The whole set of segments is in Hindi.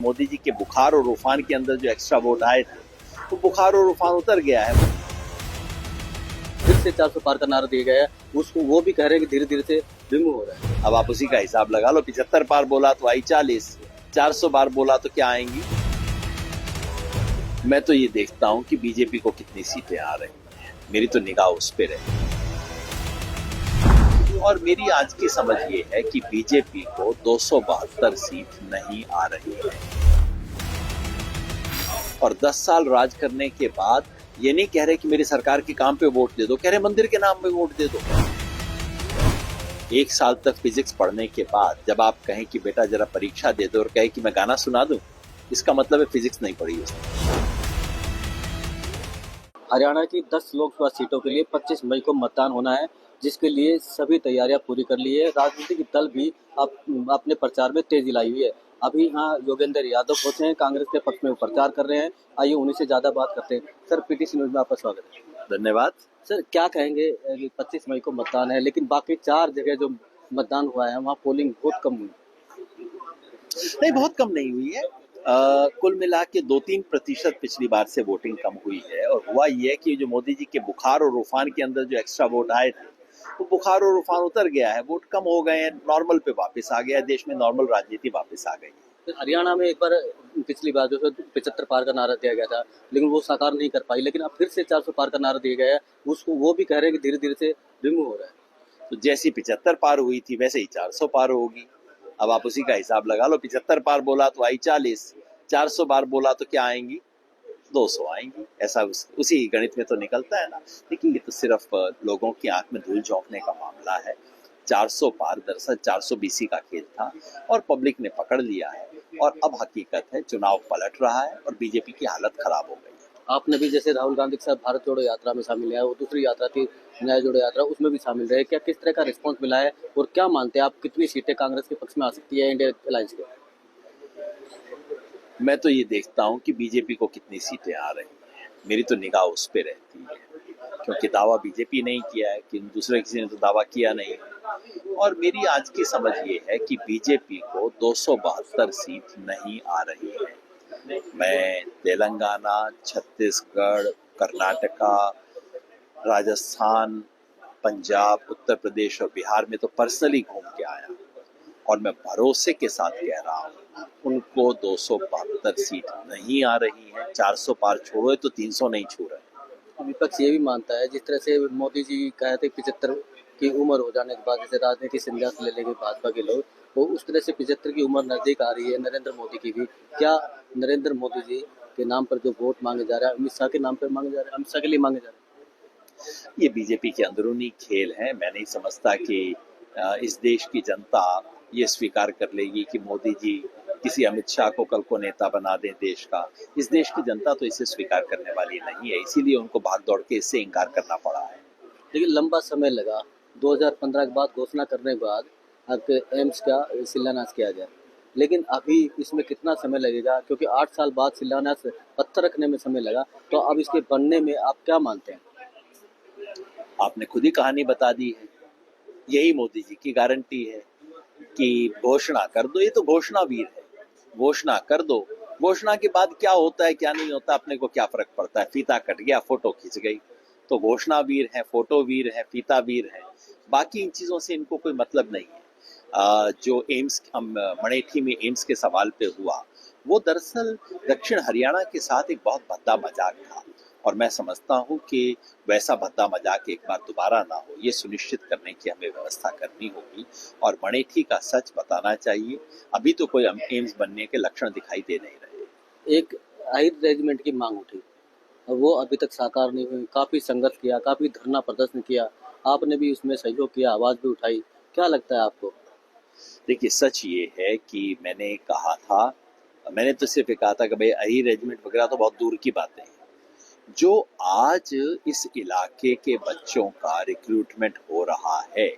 मोदी जी के बुखार और उफान के अंदर जो एक्स्ट्रा वोट आए थे वो बुखार और उफान उतर गया है। फिर से 400 पार का नारा दिया गया है, उसको वो भी कह रहे हैं कि धीरे धीरे से रिमूव हो रहा है। अब आप उसी का हिसाब लगा लो, 75 पार बोला तो आई 40, 400 बार बोला तो क्या आएंगी। मैं तो ये देखता हूं कि बीजेपी को कितनी सीटें आ रही हैं, मेरी तो निगाह उस पर है। और मेरी आज की समझ ये है कि बीजेपी को 272 सीट नहीं आ रही है। और 10 साल राज करने के बाद ये नहीं कह रहे कि मेरी सरकार के काम पे वोट दे दो, कह रहे मंदिर के नाम पे वोट दे दो। 1 साल तक फिजिक्स पढ़ने के बाद जब आप कहें कि बेटा जरा परीक्षा दे दो और कहे कि मैं गाना सुना दूं, इसका मतलब है फिजिक्स नहीं पढ़ी उसने। हरियाणा की 10 लोकसभा सीटों के लिए 25 मई को मतदान होना है, जिसके लिए सभी तैयारियां पूरी कर ली है। राजनीतिक दल भी अपने प्रचार में तेजी लाई हुई है। अभी यहाँ योगेंद्र यादव पहुंचे हैं, कांग्रेस के पक्ष में वो प्रचार कर रहे हैं। आइए उन्हीं से ज्यादा बात करते हैं। सर, पीटीसी न्यूज में आपका स्वागत है। धन्यवाद। सर, क्या कहेंगे 25 मई को मतदान है, लेकिन बाकी 4 जगह जो मतदान हुआ है वहाँ पोलिंग बहुत कम हुई। नहीं, बहुत कम नहीं हुई है। कुल मिला के 2-3% पिछली बार से वोटिंग कम हुई है। और हुआ ये है कि जो मोदी जी के बुखार और उफान के अंदर जो एक्स्ट्रा वोट आए थे वो बुखार और उफान उतर गया है, वोट कम हो गए हैं, नॉर्मल पे वापस आ गया, देश में नॉर्मल राजनीति वापस आ गई। फिर हरियाणा में एक बार पिछली बार जो 75 पार का नारा दिया गया था, लेकिन वो साकार नहीं कर पाई, लेकिन अब फिर से 400 पार का नारा दिया गया है, उसको वो भी कह रहे हैं कि धीरे धीरे से रिमूव हो रहा है। तो जैसी 75 पार हुई थी वैसे ही 400 पार होगी। अब आप उसी का हिसाब लगा लो, 75 पार बोला तो आई 40, 400 बार बोला तो क्या आएंगी, 200 आएंगी। ऐसा उसी गणित में तो निकलता है ना। लेकिन ये तो सिर्फ लोगों की आंख में धूल झोंकने का मामला है। 400 पार दरअसल 400 बीसी का खेल था और पब्लिक ने पकड़ लिया है। और अब हकीकत है, चुनाव पलट रहा है और बीजेपी की हालत खराब हो गई है। आपने भी जैसे राहुल गांधी के साथ भारत जोड़ो यात्रा में शामिल है, वो दूसरी यात्रा थी न्याय जोड़ो यात्रा, उसमें भी शामिल रहे। क्या किस तरह का रिस्पॉन्स मिला है और क्या मानते हैं आप, कितनी सीटें कांग्रेस के पक्ष में आ सकती है इंडिया अलायंस के? मैं तो ये देखता हूँ कि बीजेपी को कितनी सीटें आ रही हैं, मेरी तो निगाह उस पर रहती है। क्योंकि दावा बीजेपी नहीं किया है, कि दूसरे किसी ने तो दावा किया नहीं है। और मेरी आज की समझ ये है कि बीजेपी को 272 सीट नहीं आ रही है। मैं तेलंगाना, छत्तीसगढ़, कर्नाटका, राजस्थान, पंजाब, उत्तर प्रदेश और बिहार में तो पर्सनली घूम के आया और मैं भरोसे के साथ कह रहा हूँ, उनको 272 सीट नहीं आ रही है। 400 पार छोड़ो तो 300 नहीं छू रहे। विपक्ष ये भी मानता है, जिस तरह से मोदी जी कहे थे 75 की उम्र हो जाने के बाद जैसे राजनीति संन्यास ले लेंगे भाजपा के लोग, वो उस तरह से 75 की उम्र नजदीक आ रही है नरेंद्र मोदी की भी। क्या नरेंद्र मोदी जी के नाम पर जो वोट मांगे जा रहा है, अमित शाह के नाम पर मांगे जा रहे हैं, अमित शाह के लिए मांगे जा रहे हैं? ये बीजेपी के अंदरूनी खेल है। मैं नहीं समझता कि इस देश की जनता ये स्वीकार कर लेगी कि मोदी जी किसी अमित शाह को कल को नेता बना दें देश का। इस देश की जनता तो इसे स्वीकार करने वाली नहीं है, इसीलिए उनको भाग दौड़ के इससे इनकार करना पड़ा है। लेकिन लंबा समय लगा, 2015 के बाद घोषणा करने के बाद आपके एम्स का शिलान्यास किया गया, लेकिन अभी इसमें कितना समय लगेगा? क्योंकि 8 साल बाद शिलान्यास पत्थर रखने में समय लगा, तो अब इसके बनने में आप क्या मानते हैं? आपने खुद ही कहानी बता दी है। यही मोदी जी की गारंटी है कि घोषणा कर दो। ये तो घोषणा वीर है, घोषणा कर दो। घोषणा के बाद क्या होता है क्या नहीं होता अपने को क्या फर्क पड़ता है। फीता कट गया, फोटो खिंच गई। तो घोषणा वीर है, फोटो वीर है, फीता वीर है, बाकी इन चीजों से इनको कोई मतलब नहीं है। जो एम्स मणिठी में एम्स के सवाल पे हुआ, वो दरअसल दक्षिण हरियाणा के साथ एक बहुत भद्दा मजाक था। और मैं समझता हूँ कि वैसा भद्दा मजाक एक बार दोबारा ना हो, ये सुनिश्चित करने की हमें व्यवस्था करनी होगी और मणिठी का सच बताना चाहिए। अभी तो कोई एम्स बनने के लक्षण दिखाई दे नहीं रहे। एक आहिर रेजिमेंट की मांग उठी और वो अभी तक साकार नहीं हुई। काफी संघर्ष किया, काफी धरना प्रदर्शन किया, आपने भी उसमें सहयोग किया, आवाज भी उठाई। क्या लगता है आपको? देखिए, सच ये है कि मैंने कहा था, मैंने तो सिर्फ कहा था कि भाई अहिर रेजिमेंट वगैरह तो बहुत दूर की बातें हैं। जो आज इस इलाके के बच्चों का रिक्रूटमेंट हो रहा है,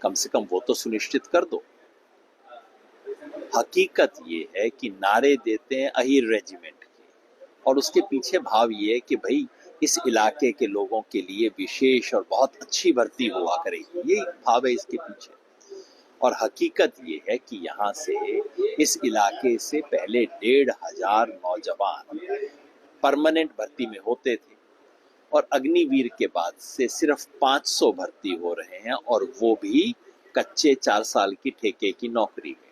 कम से कम वो तो सुनिश्चित कर दो। हकीकत ये है कि नारे देते हैं अहिर रेजिमेंट के और उसके पीछे भाव ये है कि भाई इस इलाके के लोगों के लिए विशेष और बहुत अच्छी भर्ती हुआ करेगी, ये भाव है इसके पीछे। और हकीकत ये है कि यहाँ से, इस इलाके से पहले 1,500 नौजवान परमानेंट भर्ती में होते थे और अग्निवीर के बाद से सिर्फ 500 भर्ती हो रहे हैं, और वो भी कच्चे 4 साल की ठेके की नौकरी में।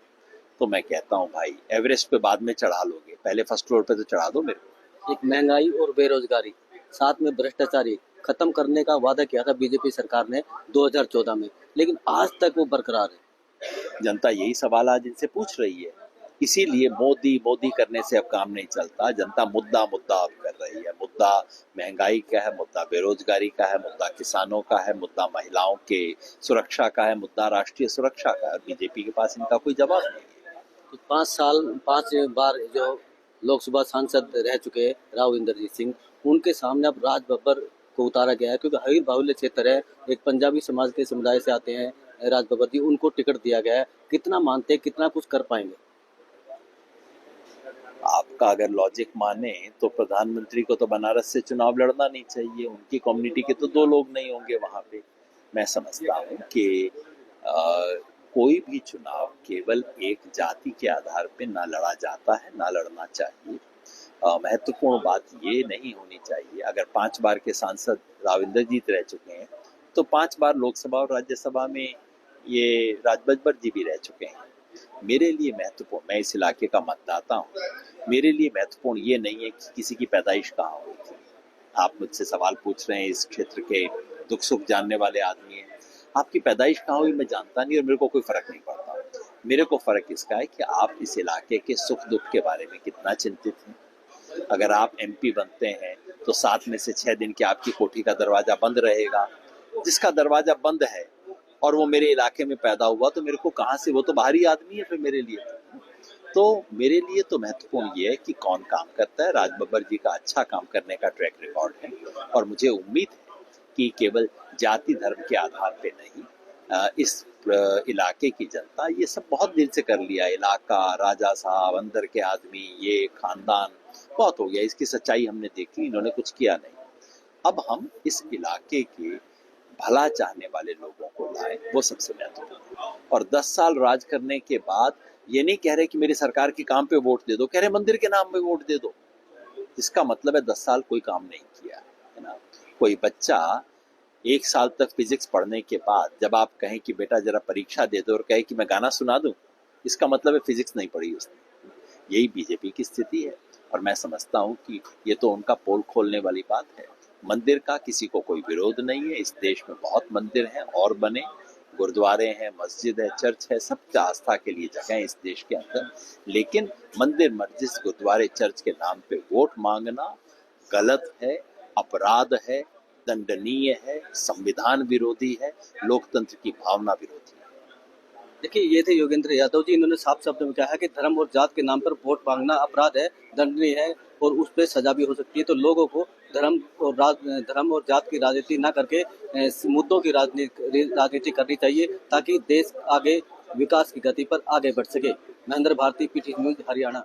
तो मैं कहता हूँ भाई, एवरेस्ट पे बाद में चढ़ा लोगे, पहले फर्स्ट फ्लोर पे तो चढ़ा दो मेरे को। एक महंगाई और बेरोजगारी, साथ में भ्रष्टाचारी खत्म करने का वादा किया था बीजेपी सरकार ने 2014 में, लेकिन आज तक वो बरकरार है। जनता यही सवाल आज इनसे पूछ रही है, इसीलिए मोदी मोदी करने से अब काम नहीं चलता। जनता मुद्दा मुद्दा अब कर रही है। मुद्दा महंगाई का है, मुद्दा बेरोजगारी का है, मुद्दा किसानों का है, मुद्दा महिलाओं के सुरक्षा का है, मुद्दा राष्ट्रीय सुरक्षा का है, और बीजेपी के पास इनका कोई जवाब नहीं है। तो 5 बार जो लोकसभा सांसद रह चुके राव इंद्रजीत सिंह, उनके सामने अब राज बब्बर को उतारा गया है, क्योंकि हरी बाहुल्य क्षेत्र है, एक पंजाबी समाज के समुदाय से आते हैं राज बब्बर जी, उनको टिकट दिया गया है। कितना मानते हैं, कितना कुछ कर पाएंगे? आपका अगर लॉजिक माने तो प्रधानमंत्री को तो बनारस से चुनाव लड़ना नहीं चाहिए, उनकी कम्युनिटी के तो 2 लोग नहीं होंगे वहां पे। मैं समझता हूँ कि कोई भी चुनाव केवल एक जाति के आधार पे ना लड़ा जाता है, ना लड़ना चाहिए। महत्वपूर्ण बात ये नहीं होनी चाहिए, अगर 5 बार के सांसद राव इंद्रजीत रह चुके हैं तो 5 बार लोकसभा और राज्यसभा में ये राज बब्बर जी भी रह चुके हैं। मेरे लिए महत्वपूर्ण, मैं इस इलाके का मतदाता हूँ, मेरे लिए महत्वपूर्ण ये नहीं है कि किसी की पैदाइश कहाँ हुई थी। आप मुझसे सवाल पूछ रहे हैं, इस क्षेत्र के दुख सुख जानने वाले आदमी हैं। आपकी पैदाइश कहाँ हुई मैं जानता नहीं, और मेरे को कोई फर्क नहीं पड़ता। मेरे को फर्क इसका है कि आप इस इलाके के सुख दुख के बारे में कितना चिंतित हैं। अगर आप एमपी बनते हैं तो 7 में से 6 दिन के आपकी कोठी का दरवाजा बंद रहेगा। जिसका दरवाजा बंद है और वो मेरे इलाके में पैदा हुआ, तो मेरे को कहाँ से, वो तो बाहरी आदमी है फिर मेरे लिए। तो मेरे लिए तो महत्वपूर्ण ये है कि कौन काम करता है। राज बब्बर जी का अच्छा काम करने का ट्रैक रिकॉर्ड है, और मुझे उम्मीद है कि केवल जाति धर्म के आधार पे नहीं, इस इलाके की जनता ये सब बहुत दिन से कर लिया। इलाका, राजा साहब, अंदर के आदमी, ये खानदान, बहुत हो गया। इसकी सच्चाई हमने देखी, इन्होंने कुछ किया नहीं। अब हम इस इलाके के भला चाहने वाले लोगों को लाएं, वो सबसे महत्वपूर्ण है। और 10 साल राज करने के बाद ये नहीं कह रहे कि मेरी सरकार के काम पे वोट दे दो, कह रहे मंदिर के नाम पे वोट दे दो। इसका मतलब है 10 साल कोई काम नहीं किया है ना। कोई बच्चा 1 साल तक फिजिक्स पढ़ने के बाद जब आप कहें कि बेटा जरा परीक्षा दे दो, और कहे कि मैं गाना सुना दूं, इसका मतलब है फिजिक्स नहीं पढ़ी उसने। यही बीजेपी की स्थिति है, और मैं समझता हूं कि ये तो उनका पोल खोलने वाली बात है। मंदिर का किसी को कोई विरोध नहीं है, इस देश में बहुत मंदिर हैं और बने, गुरुद्वारे हैं, मस्जिद है, चर्च है, सब आस्था के लिए जगह है इस देश के अंदर। लेकिन मंदिर, मस्जिद, गुरुद्वारे, चर्च के नाम पे वोट मांगना गलत है, अपराध है, दंडनीय है, संविधान विरोधी है, लोकतंत्र की भावना विरोधी है। देखिए, ये थे योगेंद्र यादव जी। इन्होंने साफ शब्द में कहा है कि धर्म और जात के नाम पर वोट मांगना अपराध है, दंडनीय है, और उस पर सजा भी हो सकती है। तो लोगों को धर्म और जात की राजनीति ना करके मुद्दों की राजनीति करनी चाहिए, ताकि देश आगे विकास की गति पर आगे बढ़ सके। Mahendra Bharti, PTC News, Haryana.